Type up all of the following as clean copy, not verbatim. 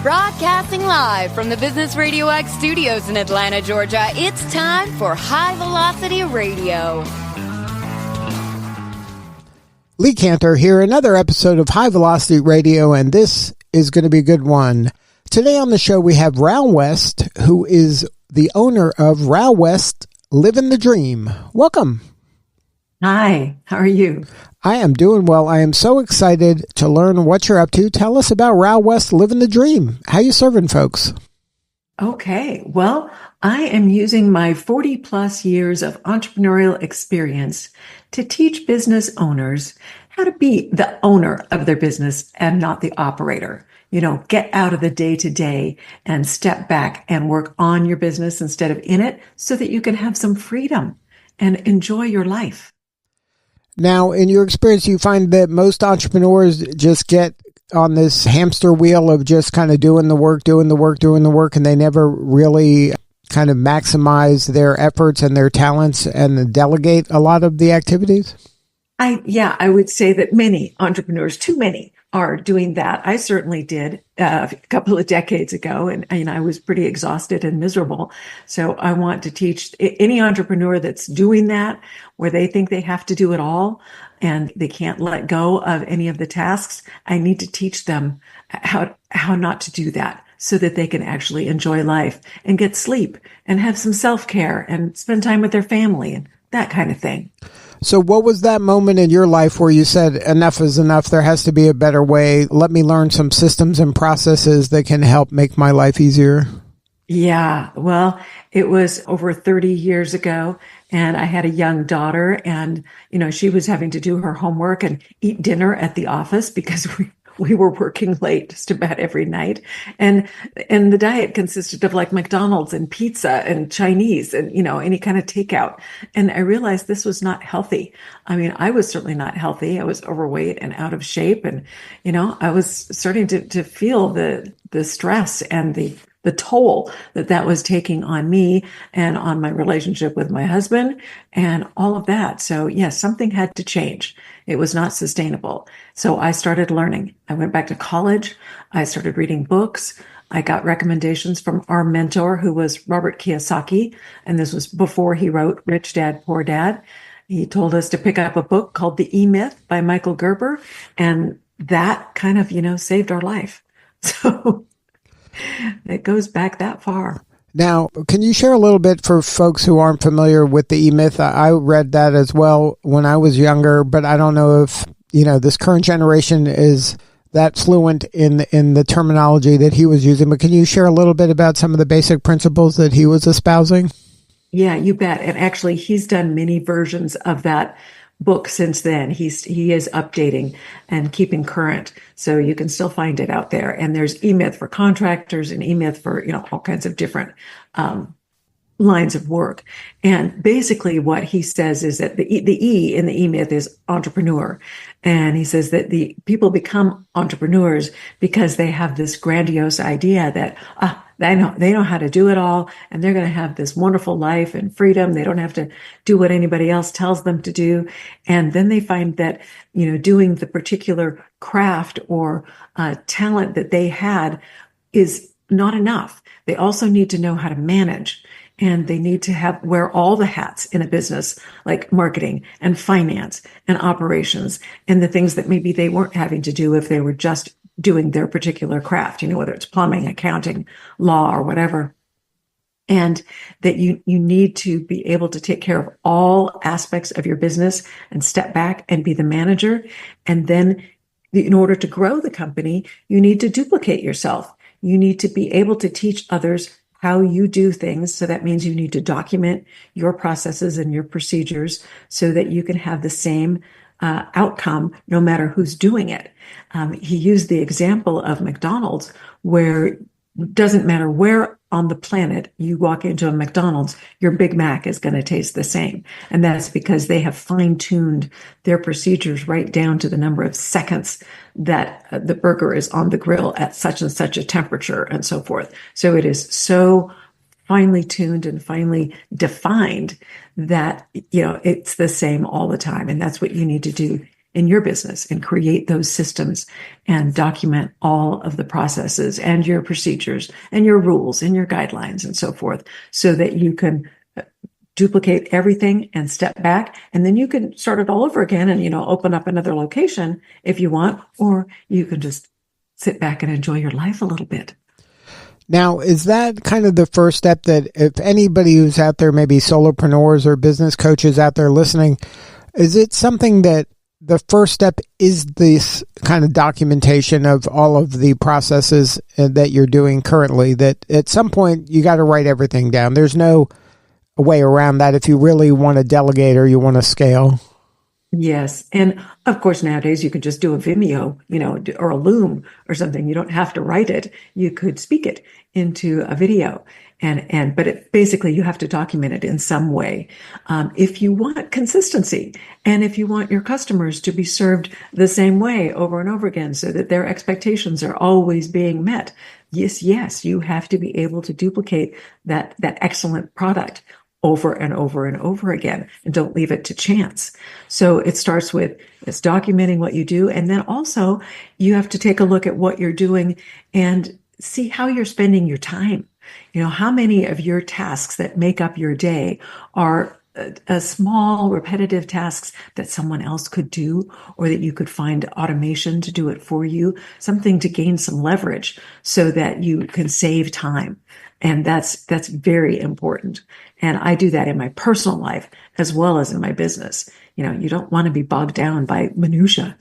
Broadcasting live from the Business RadioX studios in Atlanta, Georgia, it's time for High Velocity Radio. Lee Cantor here, another episode of High Velocity Radio, and this is going to be a good one. Today on the show we have Ral West, who is the owner of Ral West, Livin the Dream. Welcome. Hi, how are you? I am doing well. I am so excited to learn what you're up to. Tell us about Ral West, Livin the Dream. How you serving folks? Okay, well, I am using my 40 plus years of entrepreneurial experience to teach business owners how to be the owner of their business and not the operator. You know, get out of the day-to-day and step back and work on your business instead of in it so that you can have some freedom and enjoy your life. Now, in your experience, you find that most entrepreneurs just get on this hamster wheel of just kind of doing the work, and they never really kind of maximize their efforts and their talents and delegate a lot of the activities? I would say that many entrepreneurs, too many, are doing that. I certainly did a couple of decades ago, and I was pretty exhausted and miserable. So I want to teach any entrepreneur that's doing that, where they think they have to do it all and they can't let go of any of the tasks. I need to teach them how not to do that, so that they can actually enjoy life and get sleep and have some self-care and spend time with their family and that kind of thing. So what was that moment in your life where you said, enough is enough, there has to be a better way, let me learn some systems and processes that can help make my life easier? Yeah, well, it was over 30 years ago, and I had a young daughter, and, she was having to do her homework and eat dinner at the office because we were working late just about every night. And the diet consisted of like McDonald's and pizza and Chinese and, any kind of takeout. And I realized this was not healthy. I mean, I was certainly not healthy. I was overweight and out of shape. And, I was starting to feel the stress and the toll that was taking on me and on my relationship with my husband and all of that. So yes, something had to change. It was not sustainable. So I started learning. I went back to college. I started reading books. I got recommendations from our mentor, who was Robert Kiyosaki. And this was before he wrote Rich Dad, Poor Dad. He told us to pick up a book called The E-Myth by Michael Gerber. And that kind of, saved our life. So it goes back that far. Now, can you share a little bit for folks who aren't familiar with the E-Myth? I read that as well when I was younger, but I don't know if, this current generation is that fluent in the terminology that he was using. But can you share a little bit about some of the basic principles that he was espousing? Yeah, you bet. And actually, he's done many versions of that book since then. He is updating and keeping current, so you can still find it out there. And there's E-Myth for contractors and E-Myth for all kinds of different lines of work. And basically what he says is that the E in the E-Myth is entrepreneur. And he says that the people become entrepreneurs because they have this grandiose idea that, they know how to do it all, and they're going to have this wonderful life and freedom. They don't have to do what anybody else tells them to do. And then they find that, doing the particular craft or talent that they had is not enough. They also need to know how to manage. And they need to wear all the hats in a business, like marketing and finance and operations and the things that maybe they weren't having to do if they were just doing their particular craft, whether it's plumbing, accounting, law, or whatever. And that you need to be able to take care of all aspects of your business and step back and be the manager. And then in order to grow the company, you need to duplicate yourself. You need to be able to teach others how you do things. So that means you need to document your processes and your procedures so that you can have the same outcome no matter who's doing it. He used the example of McDonald's, where it doesn't matter where on the planet you walk into a McDonald's, your Big Mac is going to taste the same. And that's because they have fine-tuned their procedures right down to the number of seconds that the burger is on the grill at such and such a temperature and so forth. So it is so finely tuned and finely defined that, it's the same all the time. And that's what you need to do in your business and create those systems and document all of the processes and your procedures and your rules and your guidelines and so forth, so that you can duplicate everything and step back, and then you can start it all over again and, open up another location if you want, or you can just sit back and enjoy your life a little bit. Now, is that kind of the first step, that if anybody who's out there, maybe solopreneurs or business coaches out there listening, is it something that the first step is this kind of documentation of all of the processes that you're doing currently, that at some point you got to write everything down? There's no way around that if you really want to delegate or you want to scale. Yes. And of course, nowadays you could just do a Vimeo, or a Loom or something. You don't have to write it. You could speak it into a video. But basically you have to document it in some way. If you want consistency, and if you want your customers to be served the same way over and over again, so that their expectations are always being met. Yes, you have to be able to duplicate that excellent product over and over and over again, and don't leave it to chance. So it starts with it's documenting what you do. And then also you have to take a look at what you're doing and see how you're spending your time. How many of your tasks that make up your day are small repetitive tasks that someone else could do, or that you could find automation to do it for you, something to gain some leverage so that you can save time. And that's very important. And I do that in my personal life as well as in my business. You don't want to be bogged down by minutia.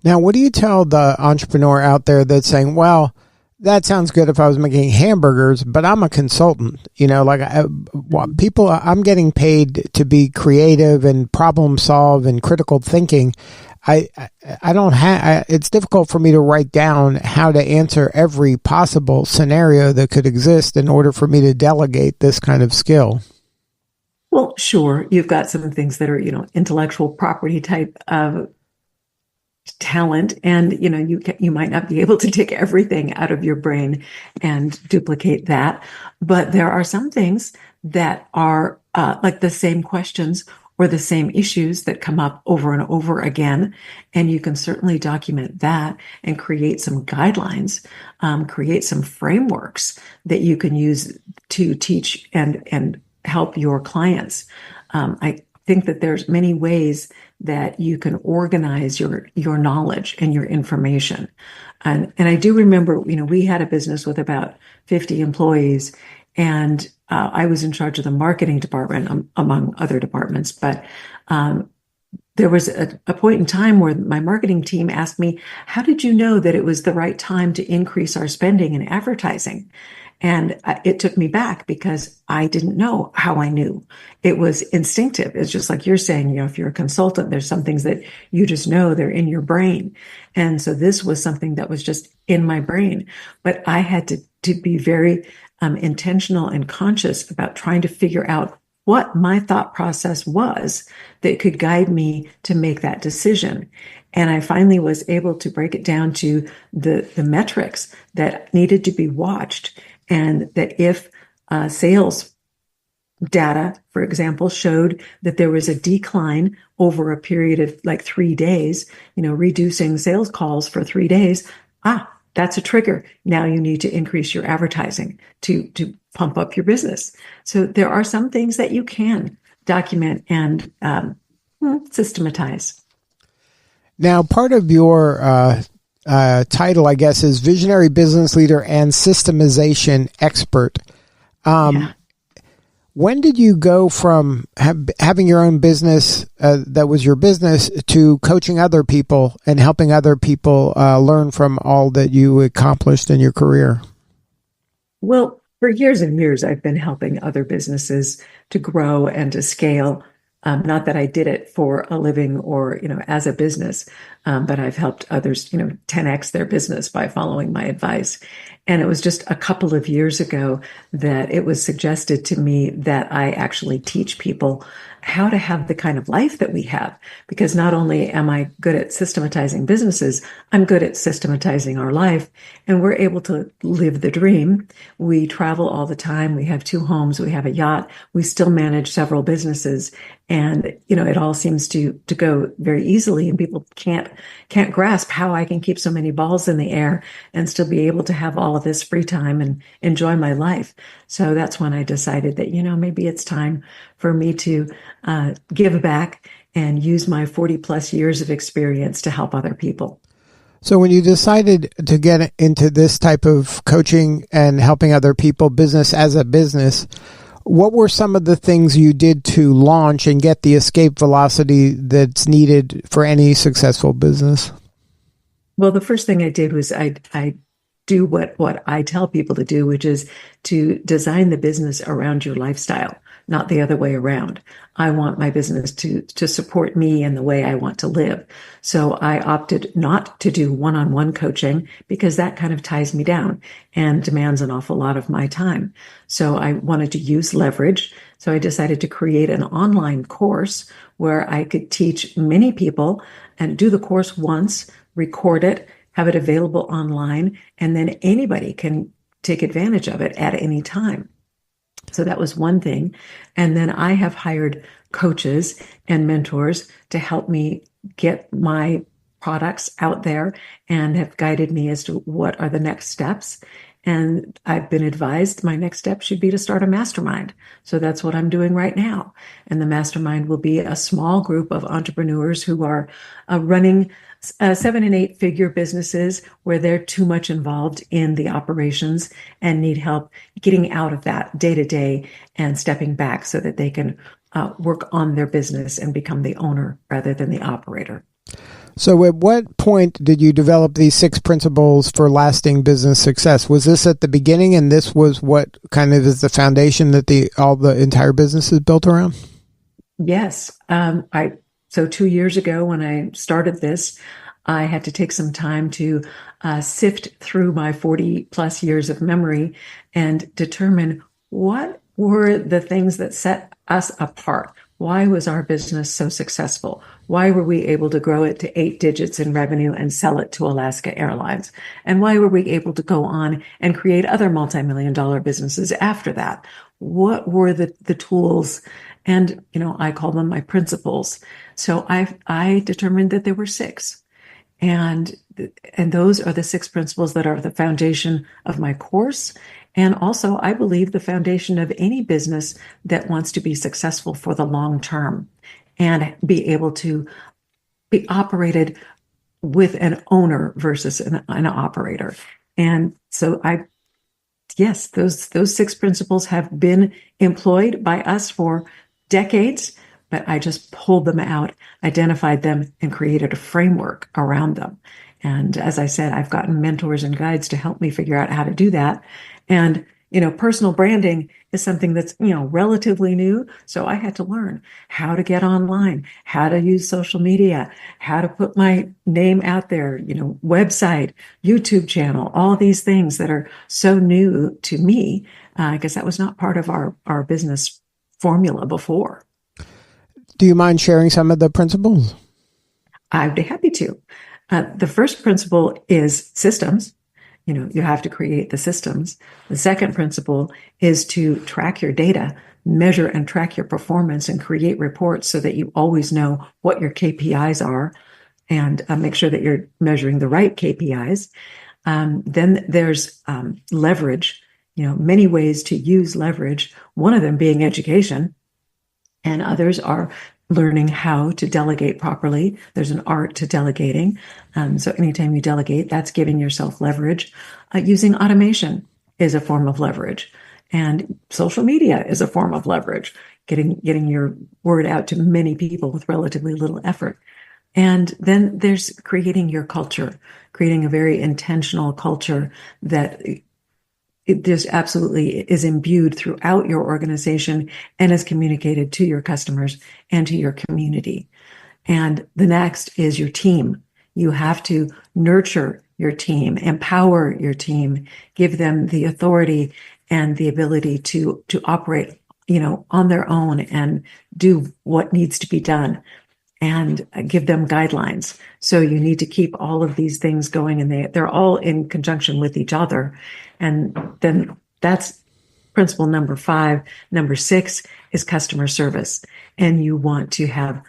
Now, what do you tell the entrepreneur out there that's saying, well, that sounds good if I was making hamburgers, but I'm a consultant, I'm getting paid to be creative and problem solve and critical thinking. It's difficult for me to write down how to answer every possible scenario that could exist in order for me to delegate this kind of skill. Well, sure. You've got some things that are, intellectual property type of talent, and you might not be able to take everything out of your brain and duplicate that, but there are some things that are like the same questions or the same issues that come up over and over again, and you can certainly document that and create some guidelines, create some frameworks that you can use to teach and help your clients. I think that there's many ways that you can organize your knowledge and your information. And I do remember, we had a business with about 50 employees, and I was in charge of the marketing department among other departments. But there was a point in time where my marketing team asked me, how did you know that it was the right time to increase our spending in advertising? And it took me back, because I didn't know how I knew. It was instinctive. It's just like you're saying, if you're a consultant, there's some things that you just know, they're in your brain. And so this was something that was just in my brain. But I had to be very intentional and conscious about trying to figure out what my thought process was that could guide me to make that decision. And I finally was able to break it down to the metrics that needed to be watched. And that if sales data, for example, showed that there was a decline over a period of like 3 days, reducing sales calls for 3 days, that's a trigger. Now you need to increase your advertising to pump up your business. So there are some things that you can document and systematize. Now, part of your title, I guess, is Visionary Business Leader and Systemization Expert. When did you go from having your own business that was your business to coaching other people and helping other people learn from all that you accomplished in your career? Well, for years and years, I've been helping other businesses to grow and to scale. Not that I did it for a living or, as a business, but I've helped others, 10x their business by following my advice. And it was just a couple of years ago that it was suggested to me that I actually teach people how to have the kind of life that we have. Because not only am I good at systematizing businesses, I'm good at systematizing our life. And we're able to live the dream. We travel all the time. We have 2 homes. We have a yacht. We still manage several businesses. And, it all seems to go very easily. And people can't grasp how I can keep so many balls in the air and still be able to have all of this free time and enjoy my life. So that's when I decided that, maybe it's time for me to give back and use my 40 plus years of experience to help other people. So when you decided to get into this type of coaching and helping other people, business as a business, what were some of the things you did to launch and get the escape velocity that's needed for any successful business? Well, the first thing I did was I do what I tell people to do, which is to design the business around your lifestyle, not the other way around. I want my business to support me and the way I want to live. So I opted not to do one-on-one coaching because that kind of ties me down and demands an awful lot of my time. So I wanted to use leverage. So I decided to create an online course where I could teach many people and do the course once, record it, have it available online, and then anybody can take advantage of it at any time. So that was one thing. And then I have hired coaches and mentors to help me get my products out there and have guided me as to what are the next steps. And I've been advised my next step should be to start a mastermind. So that's what I'm doing right now. And the mastermind will be a small group of entrepreneurs who are running 7 and 8 figure businesses where they're too much involved in the operations and need help getting out of that day to day and stepping back so that they can work on their business and become the owner rather than the operator. So at what point did you develop these 6 principles for lasting business success? Was this at the beginning and this was what kind of is the foundation that the entire business is built around? Yes. So 2 years ago when I started this, I had to take some time to sift through my 40 plus years of memory and determine what were the things that set us apart. Why was our business so successful? Why were we able to grow it to 8 digits in revenue and sell it to Alaska Airlines? And why were we able to go on and create other multi-million-dollar businesses after that? What were the tools? And, I call them my principles. So I determined that there were 6. And those are the 6 principles that are the foundation of my course. And also, I believe the foundation of any business that wants to be successful for the long term and be able to be operated with an owner versus an operator. And so yes, those 6 principles have been employed by us for decades, but I just pulled them out, identified them, and created a framework around them. And as I said, I've gotten mentors and guides to help me figure out how to do that. And, personal branding is something that's, relatively new. So I had to learn how to get online, how to use social media, how to put my name out there, website, YouTube channel, all these things that are so new to me, because that was not part of our business formula before. Do you mind sharing some of the principles? I'd be happy to. The first principle is systems. You have to create the systems. The second principle is to track your data, measure and track your performance, and create reports so that you always know what your KPIs are and make sure that you're measuring the right KPIs. Then there's leverage, many ways to use leverage, one of them being education, and others are learning how to delegate properly. There's an art to delegating. So anytime you delegate, that's giving yourself leverage. Using automation is a form of leverage. And social media is a form of leverage, getting your word out to many people with relatively little effort. And then there's creating your culture, creating a very intentional culture that it just absolutely is imbued throughout your organization and is communicated to your customers and to your community. And the next is your team. You have to nurture your team, empower your team, give them the authority and the ability to operate, on their own and do what needs to be done, and give them guidelines. So you need to keep all of these things going, and they're all in conjunction with each other. And then that's principle number 5. Number 6 is customer service. And you want to have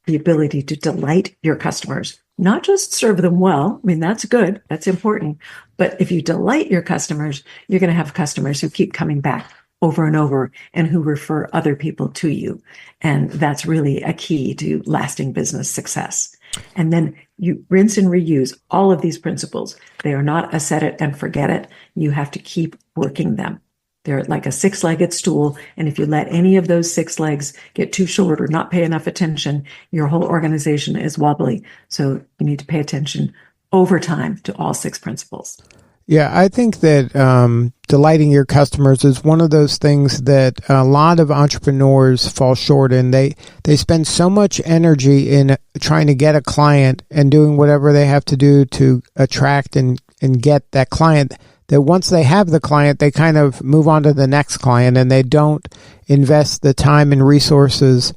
the ability to delight your customers, not just serve them well. I mean, that's good. That's important. But if you delight your customers, you're going to have customers who keep coming back over and over and who refer other people to you. And that's really a key to lasting business success. And then you rinse and reuse all of these principles. They are not a set it and forget it. You have to keep working them. They're like a 6-legged stool. And if you let any of those 6 legs get too short or not pay enough attention, your whole organization is wobbly. So you need to pay attention over time to all 6 principles. Yeah, I think that delighting your customers is one of those things that a lot of entrepreneurs fall short in. They spend so much energy in trying to get a client and doing whatever they have to do to attract and get that client, that once they have the client, they kind of move on to the next client, and they don't invest the time and resources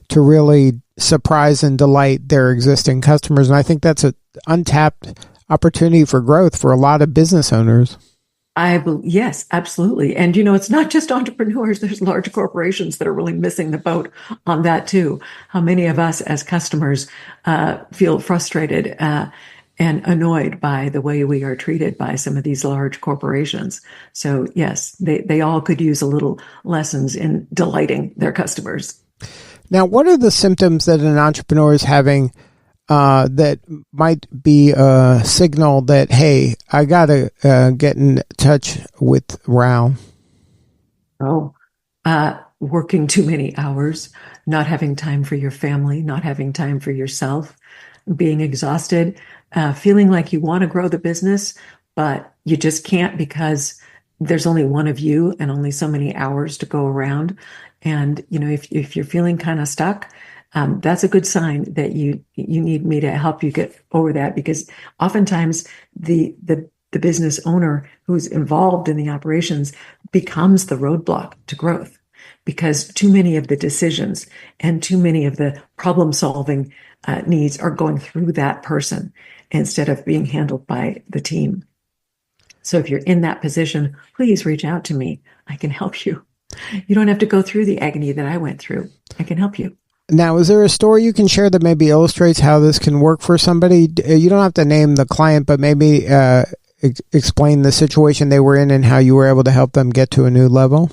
to really surprise and delight their existing customers. And I think that's an untapped opportunity for growth for a lot of business owners. Yes, absolutely. And, it's not just entrepreneurs. There's large corporations that are really missing the boat on that too. How many of us as customers feel frustrated and annoyed by the way we are treated by some of these large corporations? So yes, they all could use a little lessons in delighting their customers. Now, what are the symptoms that an entrepreneur is having that might be a signal that, hey, I got to get in touch with Ral? Working too many hours, not having time for your family, not having time for yourself, being exhausted, feeling like you want to grow the business, but you just can't because there's only one of you and only so many hours to go around. And, if you're feeling kind of stuck, that's a good sign that you need me to help you get over that, because oftentimes the business owner who's involved in the operations becomes the roadblock to growth, because too many of the decisions and too many of the problem solving needs are going through that person instead of being handled by the team. So if you're in that position, please reach out to me. I can help you. You don't have to go through the agony that I went through. I can help you. Now, is there a story you can share that maybe illustrates how this can work for somebody? You don't have to name the client, but maybe explain the situation they were in and how you were able to help them get to a new level.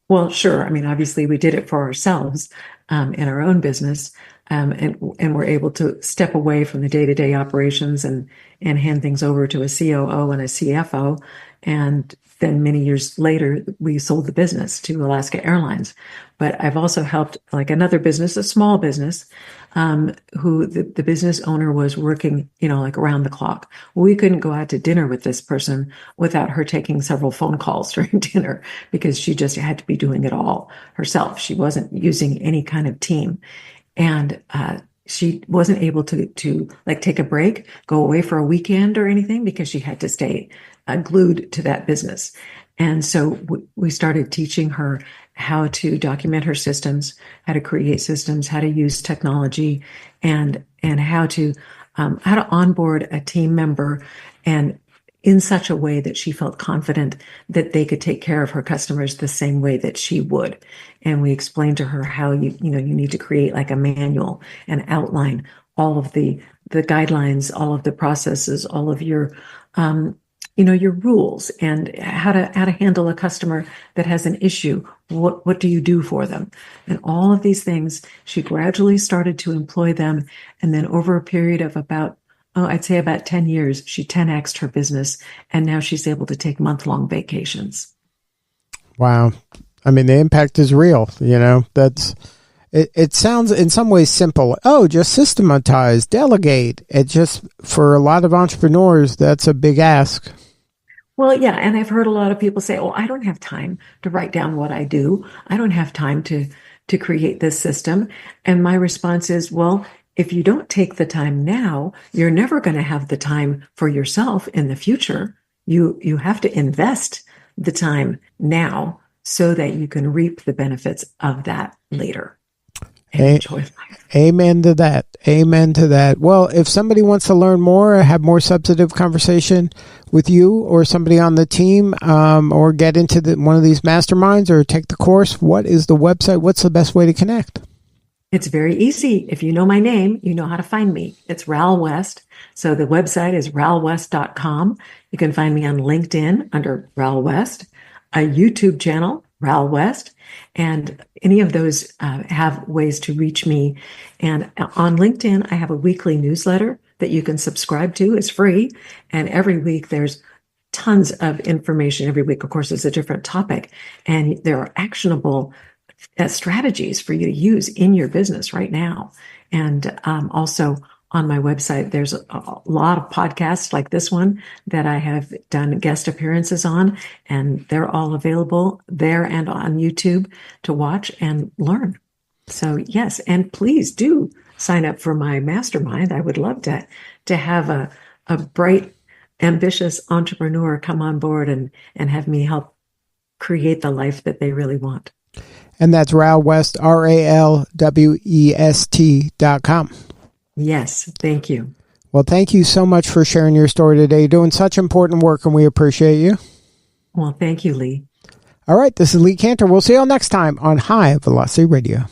Well, sure. I mean, obviously, we did it for ourselves in our own business, and we're able to step away from the day-to-day operations and hand things over to a COO and a CFO. And then many years later, we sold the business to Alaska Airlines. But I've also helped like another business, a small business, who the business owner was working, like around the clock. We couldn't go out to dinner with this person without her taking several phone calls during dinner, because she just had to be doing it all herself. She wasn't using any kind of team. And she wasn't able to like take a break, go away for a weekend or anything, because she had to stay glued to that business. And so we started teaching her how to document her systems, how to create systems, how to use technology, and how to onboard a team member, and in such a way that she felt confident that they could take care of her customers the same way that she would. And we explained to her how you need to create like a manual and outline all of the guidelines, all of the processes, all of your your rules, and how to handle a customer that has an issue. What do you do for them? And all of these things, she gradually started to employ them. And then over a period of I'd say about 10 years, she 10x'd her business. And now she's able to take month-long vacations. Wow. I mean, the impact is real. It sounds in some ways simple. Oh, just systematize, delegate. It just, for a lot of entrepreneurs, that's a big ask. Well, yeah. And I've heard a lot of people say, oh, I don't have time to write down what I do. I don't have time to create this system. And my response is, well, if you don't take the time now, you're never going to have the time for yourself in the future. You have to invest the time now so that you can reap the benefits of that later. And enjoy life. Amen to that. Amen to that. Well, if somebody wants to learn more or have more substantive conversation with you or somebody on the team, or get into one of these masterminds or take the course, what is the website? What's the best way to connect? It's very easy. If you know my name, you know how to find me. It's Ral West. So the website is ralwest.com. You can find me on LinkedIn under Ral West, a YouTube channel, Ral West, and any of those have ways to reach me. And on LinkedIn, I have a weekly newsletter that you can subscribe to. It's free. And every week there's tons of information. Every week, of course, is a different topic. And there are actionable strategies for you to use in your business right now. And also on my website, there's a lot of podcasts like this one that I have done guest appearances on, and they're all available there and on YouTube to watch and learn. So yes, and please do sign up for my mastermind. I would love to have a bright, ambitious entrepreneur come on board and have me help create the life that they really want. And that's Ral West, RalWest.com. Yes, thank you. Well, thank you so much for sharing your story today. You're doing such important work, and we appreciate you. Well, thank you, Lee. All right, this is Lee Cantor. We'll see you all next time on High Velocity Radio.